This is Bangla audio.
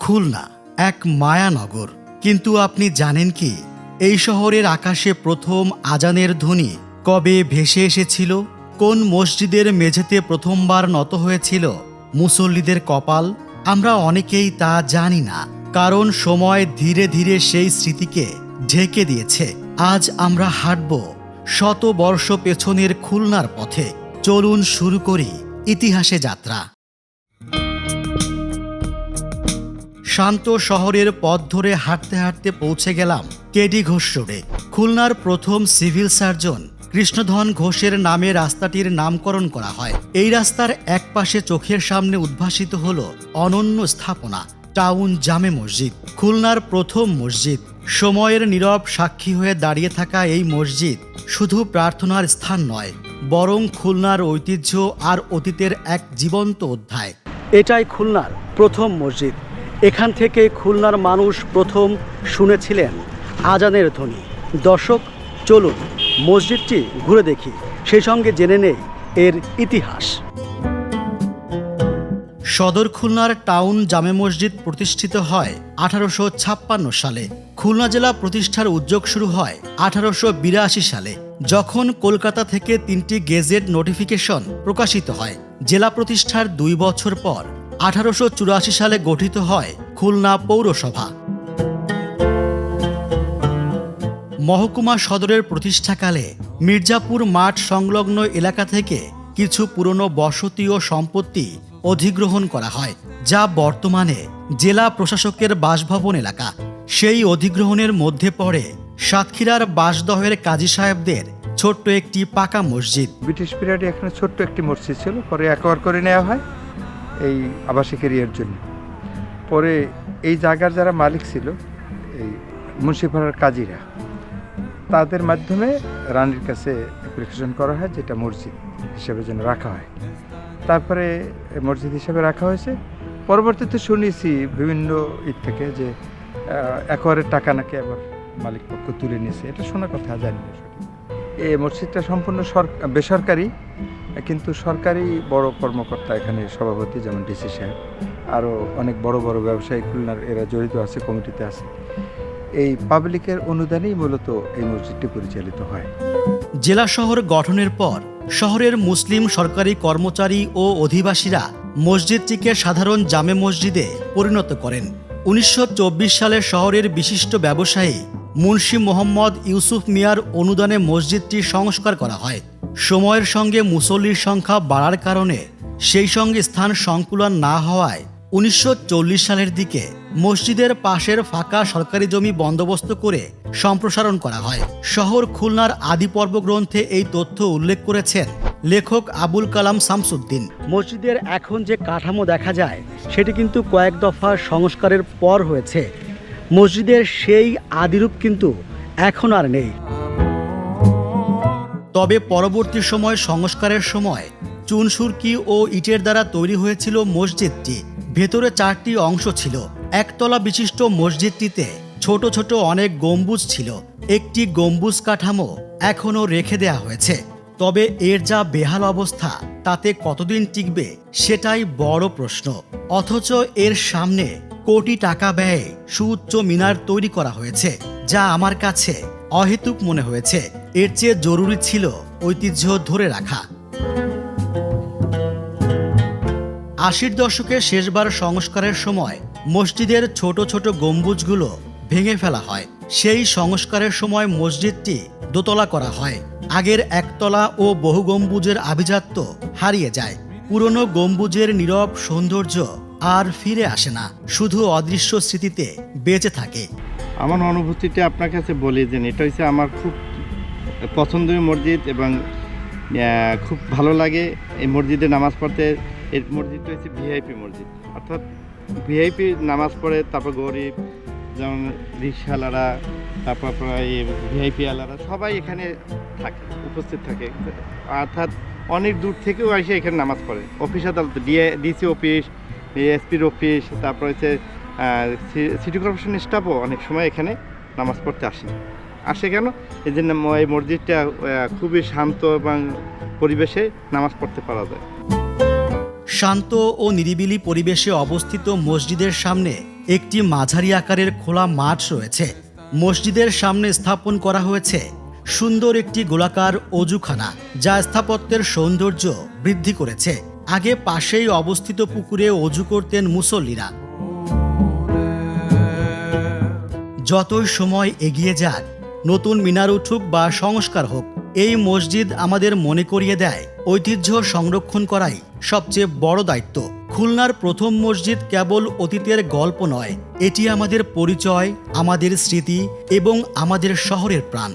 খুলনা এক মায়ানগর, কিন্তু আপনি জানেন কি এই শহরের আকাশে প্রথম আজানের ধ্বনি কবে ভেসে এসেছিল? কোন মসজিদের মেঝেতে প্রথমবার নত হয়েছিল মুসল্লিদের কপাল? আমরা অনেকেই তা জানি না, কারণ সময় ধীরে ধীরে সেই স্মৃতিকে ঢেকে দিয়েছে। আজ আমরা হাঁটব শত বর্ষ পেছনের খুলনার পথে। চলুন শুরু করি ইতিহাসে যাত্রা। শান্ত শহরের পথ ধরে হাঁটতে হাঁটতে পৌঁছে গেলাম কেডি ঘোষ রোডে। খুলনার প্রথম সিভিল সার্জন কৃষ্ণধন ঘোষের নামে রাস্তাটির নামকরণ করা হয়। এই রাস্তার এক পাশে চোখের সামনে উদ্ভাসিত হল অনন্য স্থাপনা টাউন জামে মসজিদ, খুলনার প্রথম মসজিদ। সময়ের নীরব সাক্ষী হয়ে দাঁড়িয়ে থাকা এই মসজিদ শুধু প্রার্থনার স্থান নয়, বরং খুলনার ঐতিহ্য আর অতীতের এক জীবন্ত অধ্যায়। এটাই খুলনার প্রথম মসজিদ। এখান থেকে খুলনার মানুষ প্রথম শুনেছিলেন আজানের ধ্বনি। দর্শক, চলুন মসজিদটি ঘুরে দেখি, সেই সঙ্গে জেনে নেই এর ইতিহাস। সদর খুলনার টাউন জামে মসজিদ প্রতিষ্ঠিত হয় 1856 সালে। খুলনা জেলা প্রতিষ্ঠার উদ্যোগ শুরু হয় 1882 সালে, যখন কলকাতা থেকে 3টি গেজেট নোটিফিকেশন প্রকাশিত হয়। জেলা প্রতিষ্ঠার 2 বছর পর 1884 সালে গঠিত হয় খুলনা পৌরসভা। মহকুমা সদরের প্রতিষ্ঠাকালে মির্জাপুর মাঠ সংলগ্ন এলাকা থেকে কিছু পুরনো বসতি ও সম্পত্তি অধিগ্রহণ করা হয়, যা বর্তমানে জেলা প্রশাসকের বাসভবন এলাকা। সেই অধিগ্রহণের মধ্যে পড়ে সাতক্ষীরার বাসদহের কাজী সাহেবদের ছোট্ট একটি পাকা মসজিদ। ব্রিটিশ পিরিয়ডে এখানে ছোট্ট একটি মসজিদ ছিল, পরে একবার করে নেওয়া হয় এই আবাসিক এরিয়ার জন্য। পরে এই জায়গার যারা মালিক ছিল, এই মুন্সিপাড়ার কাজীরা, তাদের মাধ্যমে রানীর কাছে অ্যাপ্লিকেশন করা হয় যেটা মসজিদ হিসেবে যেন রাখা হয়। তারপরে মসজিদ হিসেবে রাখা হয়েছে। পরবর্তীতে শুনেছি বিভিন্ন থেকে যে একবারের টাকা নাকি আবার মালিক পক্ষ তুলে নিয়েছে, এটা শোনা কথা, জানি না সঠিক। এই মসজিদটা সম্পূর্ণ বেসরকারি, কিন্তু সরকারি বড় কর্মকর্তা এখানে সভাপতি, যেমন ডিসি সাহেব, আরও অনেক বড় বড় ব্যবসায়ী খুলনার এরা জড়িত আছে, কমিটিতে আছে। এই পাবলিকের অনুদানেই মূলত এই মসজিদটি পরিচালিত হয়। জেলা শহর গঠনের পর শহরের মুসলিম সরকারি কর্মচারী ও অধিবাসীরা মসজিদটিকে সাধারণ জামে মসজিদে পরিণত করেন। 1924 সালে শহরের বিশিষ্ট ব্যবসায়ী মুন্সি মোহাম্মদ ইউসুফ মিয়ার অনুদানে মসজিদটি সংস্কার করা হয়। সময়ের সঙ্গে মুসল্লির সংখ্যা বাড়ার কারণে সেই সঙ্গে স্থান সংকুলান না হওয়ায় 1940 সালের দিকে মসজিদের পাশের ফাঁকা সরকারি জমি বন্দোবস্ত করে সম্প্রসারণ করা হয়। শহর খুলনার আদিপর্ব গ্রন্থে এই তথ্য উল্লেখ করেছেন লেখক আবুল কালাম শামসুদ্দিন। মসজিদের এখন যে কাঠামো দেখা যায় সেটি কিন্তু কয়েক দফা সংস্কারের পর হয়েছে। মসজিদের সেই আদিরূপ কিন্তু এখন আর নেই। তবে পরবর্তী সময় সংস্কারের সময় চুনসুরকি ও ইটের দ্বারা তৈরি হয়েছিল মসজিদটি। ভেতরে 4টি অংশ ছিল। একতলা বিশিষ্ট মসজিদটিতে ছোট ছোট অনেক গম্বুজ ছিল। একটি গম্বুজ কাঠামো এখনও রেখে দেয়া হয়েছে। তবে এর যা বেহাল অবস্থা, তাতে কতদিন টিকবে সেটাই বড় প্রশ্ন। অথচ এর সামনে কোটি টাকা ব্যয়ে সুউচ্চ মিনার তৈরি করা হয়েছে, যা আমার কাছে অহেতুক মনে হয়েছে। এর চেয়ে জরুরি ছিল ঐতিহ্য ধরে রাখা। 80-র দশকে শেষবার সংস্কারের সময় মসজিদের ছোট ছোট গম্বুজগুলো ভেঙে ফেলা হয়। সেই সংস্কারের সময় মসজিদটি দোতলা করা হয়। আগের একতলা ও বহু গম্বুজের আভিজাত্য হারিয়ে যায়। পুরনো গম্বুজের নীরব সৌন্দর্য আর ফিরে আসে না, শুধু অদৃশ্য স্মৃতিতে বেঁচে থাকে। আমার অনুভূতিটা আপনার কাছে বলি যে এটা হচ্ছে আমার খুব পছন্দের মসজিদ এবং খুব ভালো লাগে এই মসজিদে নামাজ পড়তে। এই মসজিদটা হচ্ছে ভিআইপি মসজিদ, অর্থাৎ ভিআইপি নামাজ পড়ে, তারপর গরিব যেমন রিক্সাওয়ালারা, তারপর ভিআইপি আলারা সবাই এখানে থাকে, উপস্থিত থাকে। অর্থাৎ অনেক দূর থেকেও এসে এখানে নামাজ পড়ে। অফিস আদালত, ডিসি অফিস, এসপির অফিস, তারপর হচ্ছে সিটি কর্পোরেশন স্টাফও অনেক সময় এখানে নামাজ পড়তে আসে কেন? এই জন্য এই মসজিদটা খুবই শান্ত এবং পরিবেশে নামাজ পড়তে পারা যায়। শান্ত ও নিরিবিলি পরিবেশে অবস্থিত মসজিদের সামনে একটি মাঝারি আকারের খোলা মাঠ রয়েছে। মসজিদের সামনে স্থাপন করা হয়েছে সুন্দর একটি গোলাকার অজুখানা, যা স্থাপত্যের সৌন্দর্য বৃদ্ধি করেছে। আগে পাশেই অবস্থিত পুকুরে অজু করতেন মুসল্লিরা। যতই সময় এগিয়ে যাক, নতুন মিনার উঠুক বা সংস্কার হোক, এই মসজিদ আমাদের মনে করিয়ে দেয় ঐতিহ্য সংরক্ষণ করাই সবচেয়ে বড় দায়িত্ব। খুলনার প্রথম মসজিদ কেবল অতীতের গল্প নয়, এটি আমাদের পরিচয়, আমাদের স্মৃতি এবং আমাদের শহরের প্রাণ।